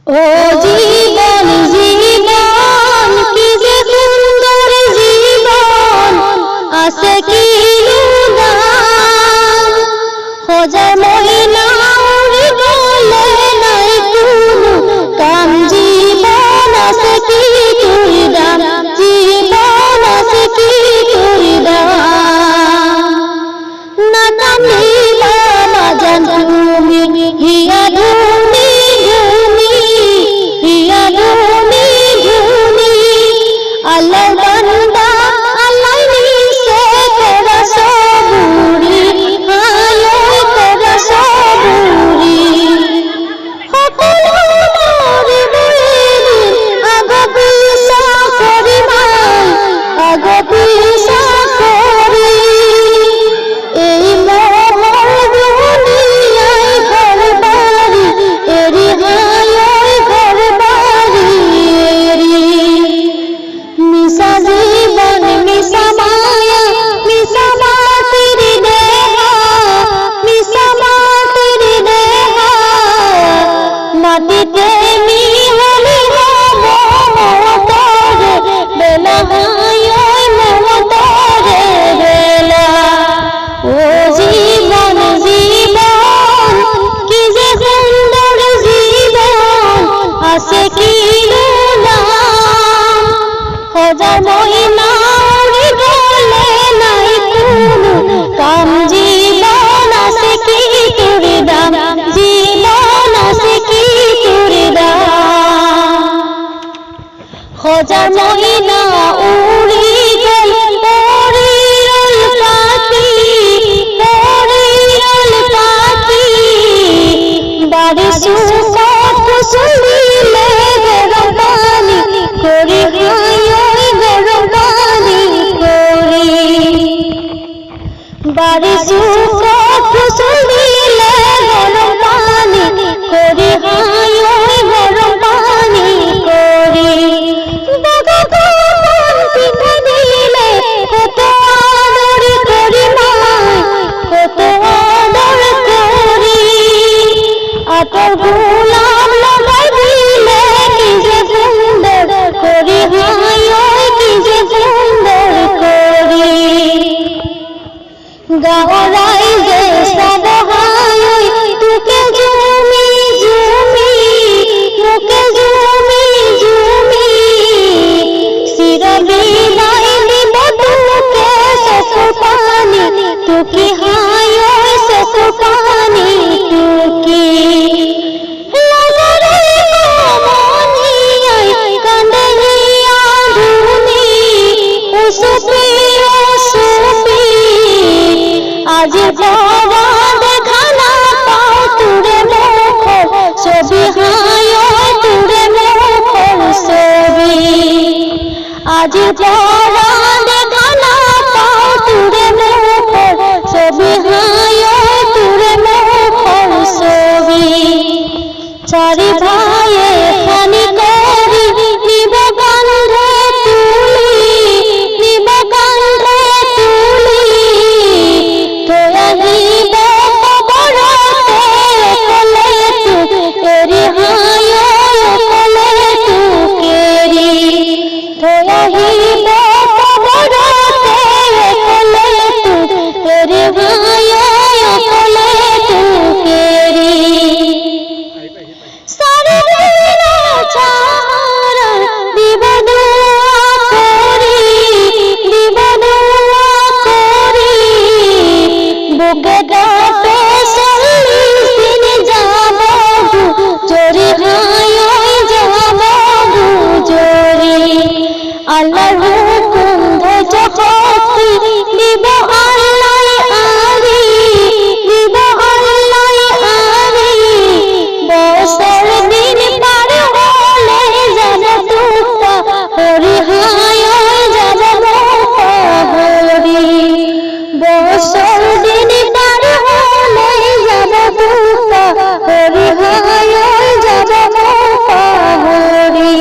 ও জীবন জীবন কি যে সুন্দর জীবন আছে কি নাম খোঁজা মহিনা উড়ি গলে নাই কোনো কাম জীবন আছে কি তুই দাম জীবন আছে কি তুই দাম না কান্দিবা বাজান তুমি হিয়া ধুনি ধুনি হিয়া ধুনি ধুনি আল্লাহ বান্দা আল্লাহ নিছে করা সবুরি আল্লাহ করা সবুরি সকল মরি বইনি আগ পিছা করি ভাই আগ পিছা করি এই মহল দুনিয়ায় ঘর বাড়ি এরি হায় ঘর বাড়ি এরি মিশা জীবন মিশা মায়া মিশা মাটির দেহা মিশা মাটির দেহা মাটিতে মিহলি হব মমতারে বেলা হায় মমতারে বেলা ও জীবন জীবন কি যে সুন্দর জীবন আছে কি নাম খোঁজা মহিনা উড়ি গলে নাই কোনো কাম জীবন আছে কি তোর দাম জীবন আছে কি তোর দাম খোঁজা মহিনা উড়ি গেল পরিরল পাখি বাড়ি সুখত শুনিলে গরম পানি করি হায় গরম পানি করি বাড়ি সুখত শুনিলে গরম পানি করি হায় গরম পানি করি দাদা তোমার পিঠা দিলে কত আদর করি মায় কত আদর করি আতর গোলাপ লাগাই দিলে কি যে সুন্দর করি হায় কি যে সুন্দর করি গাওরাই যে সব হায় তোকে জমি জমি তোকে জমি জমি চির বিদায় দিব তোকে চকুর পানি তোকে হায় চকুর পানি তোকে লগরে মনিয়াই কান্দে হিয়া ধুনি উসুপি উসুপি আজি বড় দেখা না পাও তোরে মুখ ছবি হায় তোরে মুখ ছবি আজি বড় দেখা না পাও তোরে মুখ ছবি হায় তোরে মুখ ছবি চারি ভাইয়ে খানি করি নিব কান্ধে তুলি নিব কান্ধে তুলি তোরা নিব কবরতে কলে তু কেরি হায় কলে তু কেরি তোরা নিব কবরতে কলে তু কেরি হায় কলে তু কেরি সারে দিনা ছাড়া দিব দোয়া করি দিব দোয়া করি বুকে গাতে চল্লিশ দিন যাব জোরি হায় যাব জোরি আল্লাহর হুকুম ধৈর্য শক্তি দিব আল্লাহ আরি দিব আল্লাহ আরি বছর দিন পার হলে যাব তুকা হরি হায় যাব হরি বছর দিন পার হলে যাব তুকা হরি হায় যাব হরি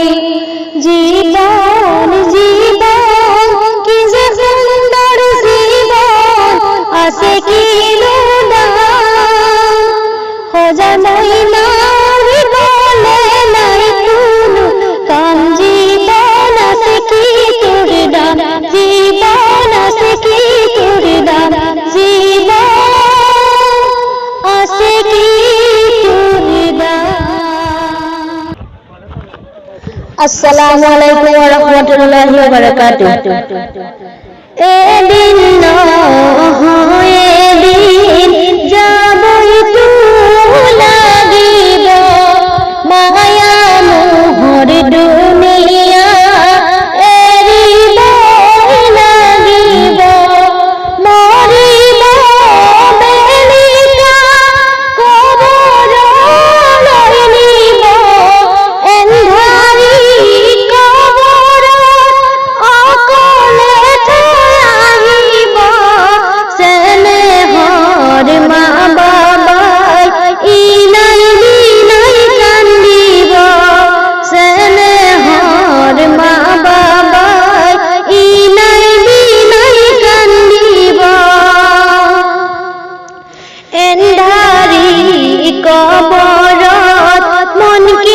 জীবন জীবন কি যে সুন্দর জীবন আছে কি খোঁজা মহিনা উড়ি গলে নাই আসসালামু আলাইকুম ওয়া রাহমাতুল্লাহি ওয়া বারাকাতুহু। এদিন নয় এদিন যাবই তো লাগিব, মায়া মোহর দুনিয়া এরিব লাগিব, মরিব বেলিকা কবর লৈ নিব, এন্ধাৰী কবৰত অকলে থৈ আহিব, চেনেহৰ মা বাবাই ইনাই বিনাই কান্দিব, চেনেহৰ মা বাবাই ইনাই বিনাই কান্দিব, এন্ধাৰী কবৰত মন কি